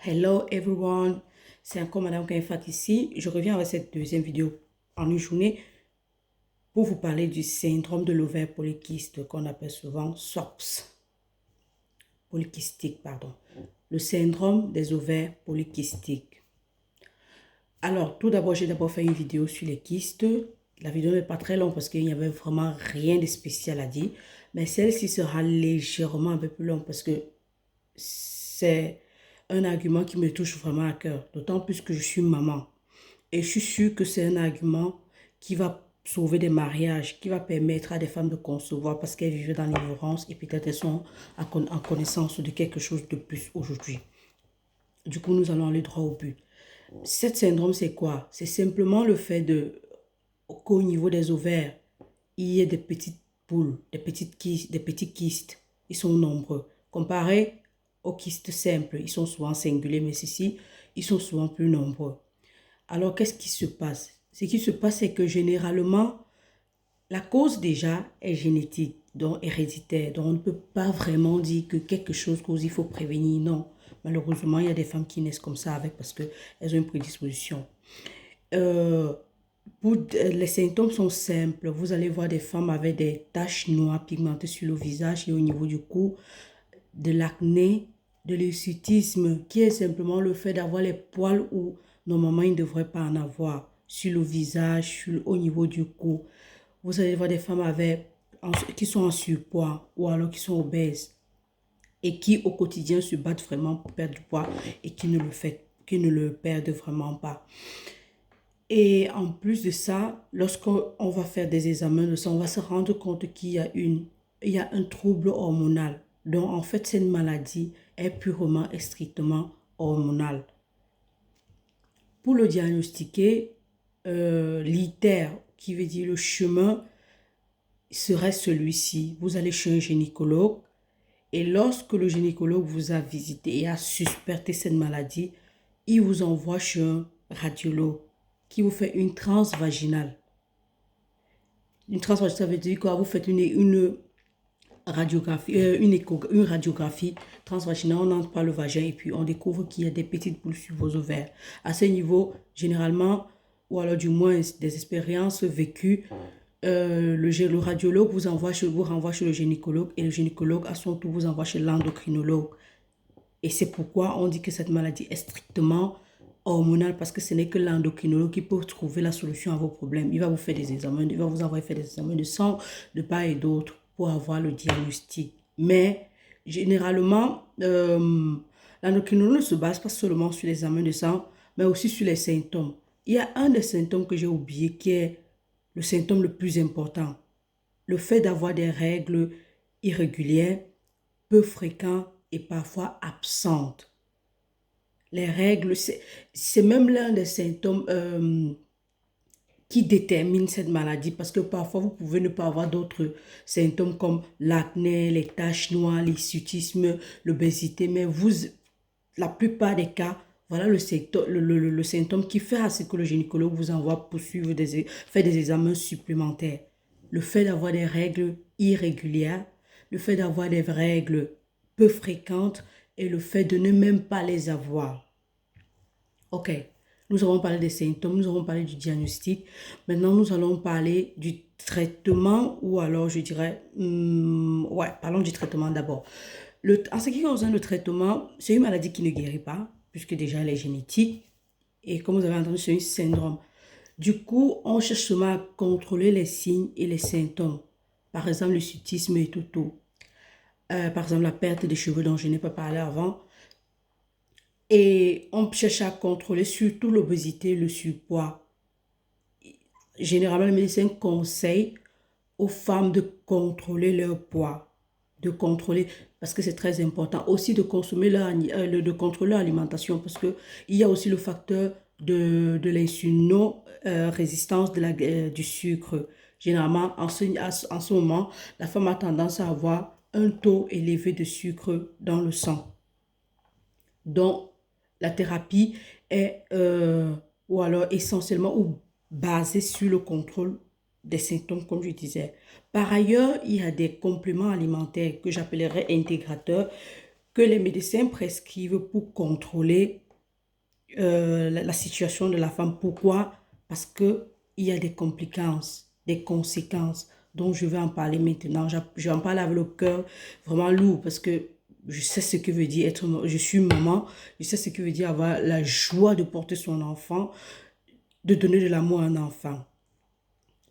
Hello everyone, c'est encore Madame Kaifat ici. Je reviens avec cette deuxième vidéo en une journée pour vous parler du syndrome de l'ovaire polykyste qu'on appelle souvent SOPS, polykystique, pardon. Le syndrome des ovaires polykystiques. Alors, tout d'abord, j'ai d'abord fait une vidéo sur les kystes. La vidéo n'est pas très longue parce qu'il n'y avait vraiment rien de spécial à dire. Mais celle-ci sera légèrement un peu plus longue parce que c'est un argument qui me touche vraiment à cœur. D'autant plus que je suis maman. Et je suis sûre que c'est un argument qui va sauver des mariages, qui va permettre à des femmes de concevoir parce qu'elles vivent dans l'ignorance et peut-être elles sont en connaissance de quelque chose de plus aujourd'hui. Du coup, nous allons aller droit au but. Cette syndrome, c'est quoi? C'est simplement le fait qu'au niveau des ovaires, il y ait des petites boules, des petits kystes. Ils sont nombreux. Comparé aux kystes simples, ils sont souvent singuliers, mais ceci, ils sont souvent plus nombreux. Alors, qu'est-ce qui se passe? Ce qui se passe, c'est que généralement, la cause déjà est génétique, donc héréditaire. Donc, on ne peut pas vraiment dire que quelque chose cause, il faut prévenir. Non. Malheureusement, il y a des femmes qui naissent comme ça avec parce qu'elles ont une prédisposition. Les symptômes sont simples. Vous allez voir des femmes avec des taches noires pigmentées sur le visage et au niveau du cou, de l'acné, de l'hirsutisme, qui est simplement le fait d'avoir les poils où normalement ils ne devraient pas en avoir, sur le visage, au niveau du cou. Vous allez voir des femmes qui sont en surpoids ou alors qui sont obèses et qui au quotidien se battent vraiment pour perdre du poids et qui ne le perdent vraiment pas. Et en plus de ça, lorsqu'on va faire des examens de sang, on va se rendre compte il y a un trouble hormonal. Donc, en fait, cette maladie est purement et strictement hormonale. Pour le diagnostiquer, l'ITER, qui veut dire le chemin, serait celui-ci. Vous allez chez un gynécologue et lorsque le gynécologue vous a visité et a suspecté cette maladie, il vous envoie chez un radiologue qui vous fait une transvaginale. Une transvaginale, ça veut dire quoi? Vous faites une radiographie, une radiographie transvaginale, on entre par le vagin et puis on découvre qu'il y a des petites boules sur vos ovaires. À ce niveau, généralement, ou alors du moins des expériences vécues, le radiologue vous renvoie chez le gynécologue et le gynécologue à son tour vous envoie chez l'endocrinologue. Et c'est pourquoi on dit que cette maladie est strictement hormonale parce que ce n'est que l'endocrinologue qui peut trouver la solution à vos problèmes. Il va vous faire des examens, il va vous envoyer faire des examens de sang, de part et d'autre pour avoir le diagnostic. Mais généralement, l'endocrinologue ne se base pas seulement sur les examens de sang, mais aussi sur les symptômes. Il y a un des symptômes que j'ai oublié qui est le symptôme le plus important. Le fait d'avoir des règles irrégulières, peu fréquentes et parfois absentes. Les règles, c'est même l'un des symptômes qui détermine cette maladie parce que parfois vous pouvez ne pas avoir d'autres symptômes comme l'acné, les taches noires, l'hirsutisme, l'obésité, mais la plupart des cas, voilà le symptôme qui fait à ce que le gynécologue vous envoie pour faire des examens supplémentaires. Le fait d'avoir des règles irrégulières, le fait d'avoir des règles peu fréquentes et le fait de ne même pas les avoir. Ok, nous avons parlé des symptômes, nous avons parlé du diagnostic. Maintenant, nous allons parler du traitement ou alors je dirais, parlons du traitement d'abord. En ce qui concerne le traitement, c'est une maladie qui ne guérit pas, puisque déjà elle est génétique. Et comme vous avez entendu, c'est un syndrome. Du coup, on cherche seulement à contrôler les signes et les symptômes. Par exemple, le sutisme et tout. Par exemple, la perte des cheveux dont je n'ai pas parlé avant. Et on cherche à contrôler surtout l'obésité, le surpoids. Généralement, les médecins conseillent aux femmes de contrôler leur poids, de contrôler, parce que c'est très important, aussi de de contrôler l'alimentation, parce que il y a aussi le facteur de l'insulino-résistance du sucre. Généralement, en ce moment, la femme a tendance à avoir un taux élevé de sucre dans le sang. Donc, la thérapie est ou alors essentiellement ou basée sur le contrôle des symptômes, comme je disais. Par ailleurs, il y a des compléments alimentaires que j'appellerais intégrateurs que les médecins prescrivent pour contrôler la situation de la femme. Pourquoi? Parce que il y a des complicances, des conséquences dont je vais en parler maintenant. Je vais en parler avec le cœur vraiment lourd parce que je sais ce que veut dire être, je suis maman, je sais ce que veut dire avoir la joie de porter son enfant, de donner de l'amour à un enfant.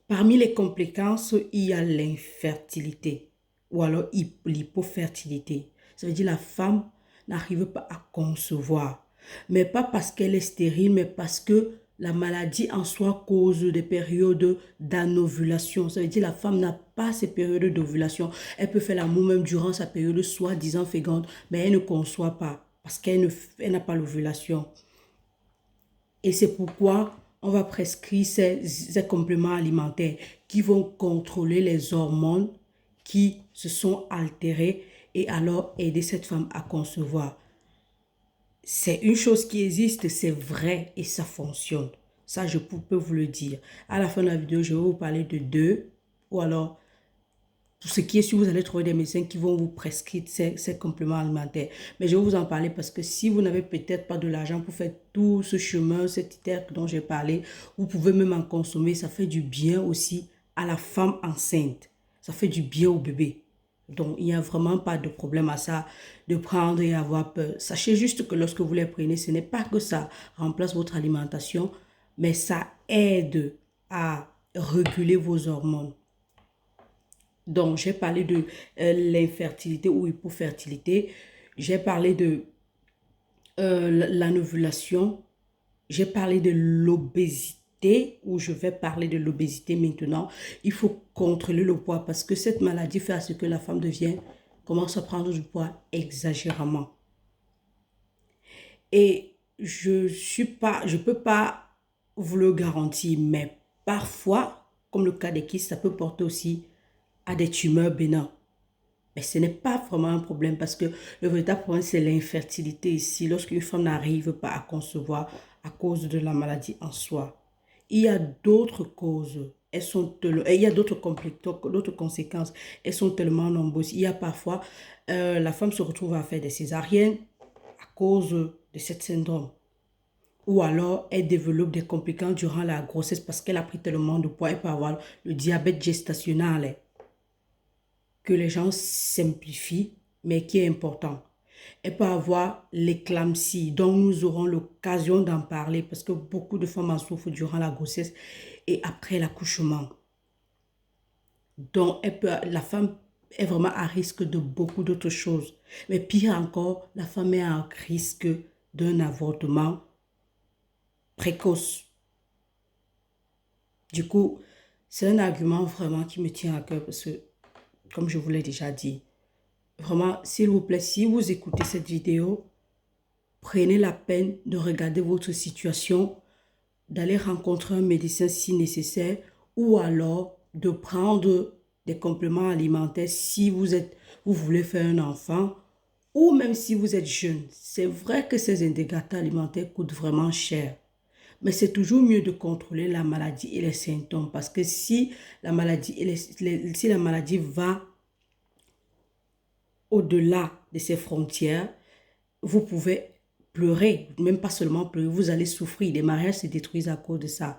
Parmi les complicances, il y a l'infertilité ou alors l'hypofertilité. Ça veut dire la femme n'arrive pas à concevoir. Mais pas parce qu'elle est stérile, mais parce que la maladie en soi cause des périodes d'anovulation. Ça veut dire la femme n'a pas ces périodes d'ovulation. Elle peut faire l'amour même durant sa période soi-disant féconde, mais elle ne conçoit pas parce elle n'a pas l'ovulation. Et c'est pourquoi on va prescrire ces compléments alimentaires qui vont contrôler les hormones qui se sont altérées et alors aider cette femme à concevoir. C'est une chose qui existe, c'est vrai et ça fonctionne. Ça, je peux vous le dire. À la fin de la vidéo, je vais vous parler de deux ou alors pour ce qui est sûr, vous allez trouver des médecins qui vont vous prescrire ces compléments alimentaires. Mais je vais vous en parler parce que si vous n'avez peut-être pas de l'argent pour faire tout ce chemin, cet itinéraire dont j'ai parlé, vous pouvez même en consommer. Ça fait du bien aussi à la femme enceinte. Ça fait du bien au bébé. Donc, il n'y a vraiment pas de problème à ça, de prendre et avoir peur. Sachez juste que lorsque vous les prenez, ce n'est pas que ça remplace votre alimentation, mais ça aide à réguler vos hormones. Donc, j'ai parlé de l'infertilité ou hypofertilité. J'ai parlé de l'anovulation. J'ai parlé de l'obésité, ou je vais parler de l'obésité maintenant. Il faut contrôler le poids parce que cette maladie fait à ce que la femme commence à prendre du poids exagérément. Et je peux pas vous le garantir, mais parfois, comme le cas des kystes, ça peut porter aussi à des tumeurs bénins. Mais ce n'est pas vraiment un problème parce que le véritable problème, c'est l'infertilité ici, lorsqu'une femme n'arrive pas à concevoir à cause de la maladie en soi. Il y a d'autres causes, il y a d'autres conséquences, elles sont tellement nombreuses. Il y a parfois, la femme se retrouve à faire des césariennes à cause de ce syndrome. Ou alors, elle développe des complications durant la grossesse parce qu'elle a pris tellement de poids. Elle peut avoir le diabète gestationnel que les gens simplifient, mais qui est important. Elle peut avoir l'éclampsie, dont nous aurons l'occasion d'en parler parce que beaucoup de femmes en souffrent durant la grossesse et après l'accouchement. Donc, la femme est vraiment à risque de beaucoup d'autres choses. Mais pire encore, la femme est à risque d'un avortement précoce. Du coup, c'est un argument vraiment qui me tient à cœur parce que, comme je vous l'ai déjà dit, vraiment, s'il vous plaît, si vous écoutez cette vidéo, prenez la peine de regarder votre situation, d'aller rencontrer un médecin si nécessaire ou alors de prendre des compléments alimentaires si vous voulez faire un enfant ou même si vous êtes jeune. C'est vrai que ces indicateurs alimentaires coûtent vraiment cher. Mais c'est toujours mieux de contrôler la maladie et les symptômes parce que si la maladie, si la maladie va au-delà de ces frontières, vous pouvez pleurer, même pas seulement pleurer, vous allez souffrir. Les mariages se détruisent à cause de ça.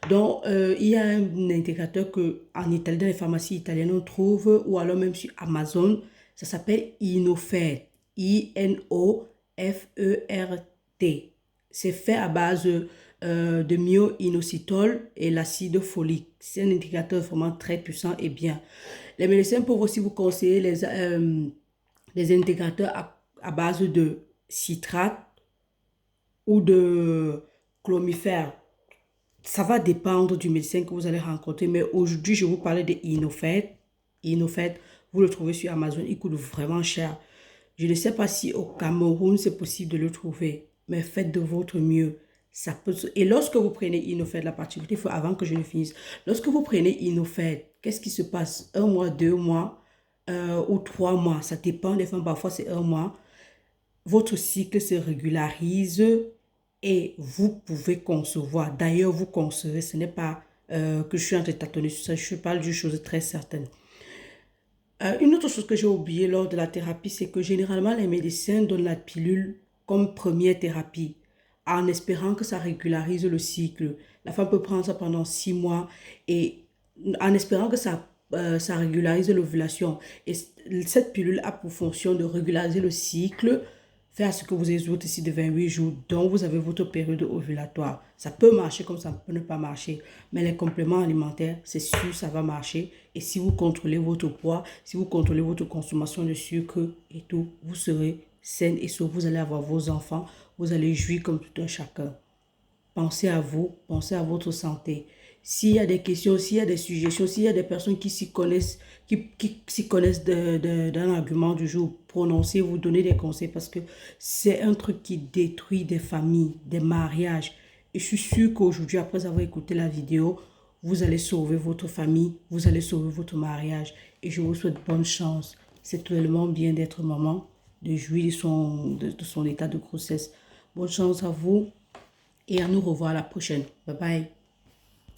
Donc, il y a un indicateur qu'en Italie, dans les pharmacies italiennes, on trouve, ou alors même sur Amazon, ça s'appelle Inofert. I-N-O-F-E-R-T. C'est fait à base de myo-inositol et l'acide folique. C'est un indicateur vraiment très puissant et bien. Les médecins peuvent aussi vous conseiller les indicateurs à base de citrate ou de chlomifère. Ça va dépendre du médecin que vous allez rencontrer, mais aujourd'hui, je vais vous parler de Inofed. Inofed, vous le trouvez sur Amazon, il coûte vraiment cher. Je ne sais pas si au Cameroun, c'est possible de le trouver, mais faites de votre mieux. Et lorsque vous prenez Inofed, la particularité, il faut, avant que je ne finisse, lorsque vous prenez Inofed, qu'est-ce qui se passe? 1 mois, 2 mois ou 3 mois, ça dépend des femmes, parfois c'est 1 mois. Votre cycle se régularise et vous pouvez concevoir. D'ailleurs, vous concevez, ce n'est pas que je suis en train de tâtonner sur ça, je parle d'une chose très certaine. Une autre chose que j'ai oublié lors de la thérapie, c'est que généralement, les médecins donnent la pilule comme première thérapie, en espérant que ça régularise le cycle. La femme peut prendre ça pendant 6 mois et en espérant que ça régularise l'ovulation. Et cette pilule a pour fonction de régulariser le cycle, faire ce que vous avez votre ici de 28 jours, dont vous avez votre période ovulatoire. Ça peut marcher comme ça peut ne pas marcher, mais les compléments alimentaires, c'est sûr, ça va marcher. Et si vous contrôlez votre poids, si vous contrôlez votre consommation de sucre et tout, vous serez saine et sûre. Vous allez avoir vos enfants, vous allez jouir comme tout un chacun. Pensez à vous, pensez à votre santé. S'il y a des questions, s'il y a des suggestions, s'il y a des personnes qui s'y connaissent, qui s'y connaissent d'un argument du jour, prononcez-vous, donnez des conseils parce que c'est un truc qui détruit des familles, des mariages. Et je suis sûre qu'aujourd'hui, après avoir écouté la vidéo, vous allez sauver votre famille, vous allez sauver votre mariage. Et je vous souhaite bonne chance. C'est tellement bien d'être maman, de jouir de son état de grossesse. Bonne chance à vous et à nous revoir la prochaine. Bye bye.